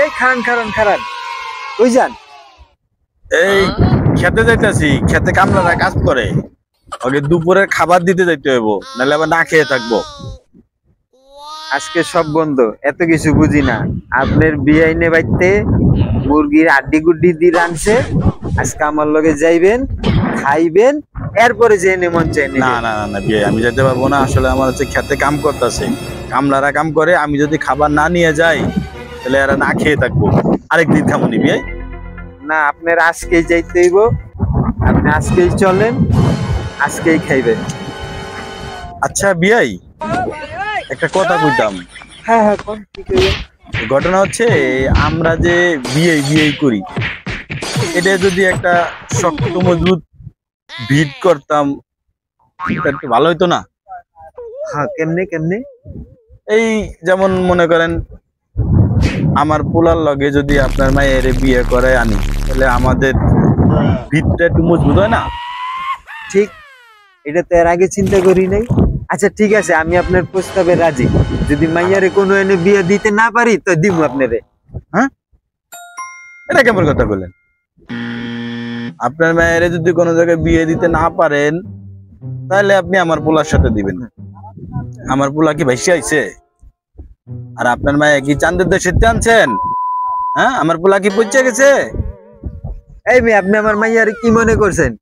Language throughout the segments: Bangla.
এই খান খারান খারান কই যান? এই খেতে যাইতাছি, খেতে কামলারা কাজ করে, ওকে দুপুরের খাবার দিতে যাইতে হইব, নাহলে আবার না খেয়ে থাকবো। আজকে সব বন্ধ, এত কিছু বুঝি না। আপনার বিয়াইনে বাইতে মুরগির আড্ডি গুড্ডি দিয়ে রানছে, আজকে আমার লগে যাইবেন, খাইবেন, এরপরে যে মন চাই না না না না বিয়ে, আমি যেতে পারবো না। আসলে আমার হচ্ছে খেতে কাম করতেছে, কামলারা কাম করে, আমি যদি খাবার না নিয়ে যাই তাহলে এরা না খেয়ে থাকবো। আরেকদিন খামুনি বিয়ে। না, আপনার আজকেই যাইতে হইব, আপনি আজকেই চলেন, আজকেই খাইবেন। আচ্ছা বিয়াই, একটা কথা কইতাম। হ্যাঁ হ্যাঁ, কোন কি কইবেন? ঘটনা হচ্ছে আমরা যে বিয়ে করি, এটা যদি একটা শক্ত মজবুত ভিট করতাম এটা একটু ভালো হইতো না? হ্যাঁ, কেমনে কেমনে? এই যেমন মনে করেন আমার পোলার লগে যদি আপনার মায়ের বিয়ে করে আনি, তাহলে আমাদের ভিতটা একটু মজবুত হয় না? ঠিক, এটা তো এর আগে চিন্তা করি নাই। আচ্ছা ঠিক আছে, আমি আপনার প্রস্তাবে রাজি। যদি মাইয়ারে কোনো এনে বিয়ে দিতে না পারি তো দিব আপনারে। হ্যাঁ, এটা কেমন কথা বললেন? আপনার মায়ের যদি কোনো জায়গায় বিয়ে দিতে না পারেন তাহলে আপনি আমার পোলার সাথে দিবেন। আমার পোলা কি ভাইসে আইছে? আর আপনার মায়ে কি চাঁদের দেশে আনছেন? হ্যাঁ, আমার পোলা কি পৌঁছে গেছে? এই মেয়ে, আপনি আমার মাইয়ারে কি মনে করছেন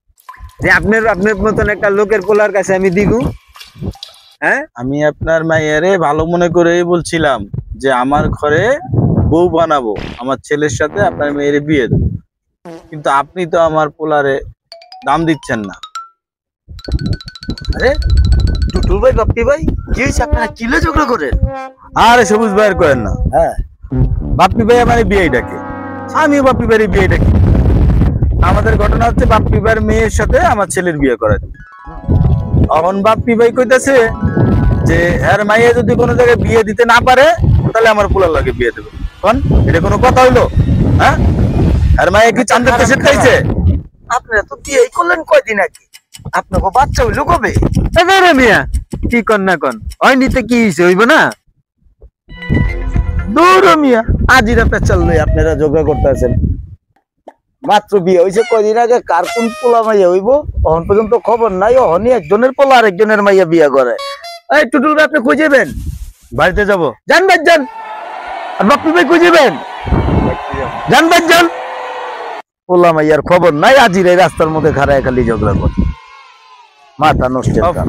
যে আপনার মতন একটা লোকের পোলার কাছে আমি দিব? হ্যাঁ, আমি আপনার মায়েরে ভালো মনে করেই বলছিলাম যে আমার ঘরে বউ বানাবো, আমার ছেলের সাথে আপনার মেয়েরে বিয়ে দেবো, কিন্তু আপনি তো আমার পোলারে দাম দিচ্ছেন না। আরে টুটুল ভাই, বাপ্পি ভাই, কি হয়েছে? আপনারা কিলো ঝগড়া করেন? আরে সবুজ ভাইয়ের করেন না। হ্যাঁ, বাপ্পি ভাই আমার বিয়ে ডাকে, আমিও বাপ্পি ভাইয়ের বিয়ে ডাকি। আমাদের ঘটনা হচ্ছে বাপ্পি ভাইয়ের মেয়ের সাথে আমার ছেলের বিয়ে করা। এখন বাপ্পি ভাই কইতাছে যে এর মাইয়া যদি কোনো জায়গায় বিয়ে দিতে না পারে তাহলে আমার পোলার লাগে বিয়ে দেবে। কোন এটা কোনো কথা হইলো? হ্যাঁ, আর মাইয়া কি চাঁদের দেশে খাইছে? আপনারা তো বিয়ে করলেন কয়দিন আগে, আপনাকে বাচ্চা হইলো কবে? এবারে মিয়া কি কন না কন, ওই নিতে কি হইছে, হইব না? দূর মিয়া, আজিরা পেঁচাল লই আপনারা ঝগড়া করতে আছেন। মাত্র বিয়ে হয়েছে কয়দিন আগে, কার কোন পোলা মাইয়া হইব এখন পর্যন্ত খবর নাই। অহনি একজনের পোলা আর একজনের মাইয়া বিয়া করে। এই টুটুল ভাই, আপনি খুঁজেবেন? বাড়িতে যাব। যান ভাই যান। আর বাপ্পি ভাই খুঁজেবেন? যান ভাই যান। পোলা মাইয়ার খবর নাই, আজির এই রাস্তার মধ্যে খাড়ায় খালি ঝগড়া করে, মাথা নষ্টের কাম।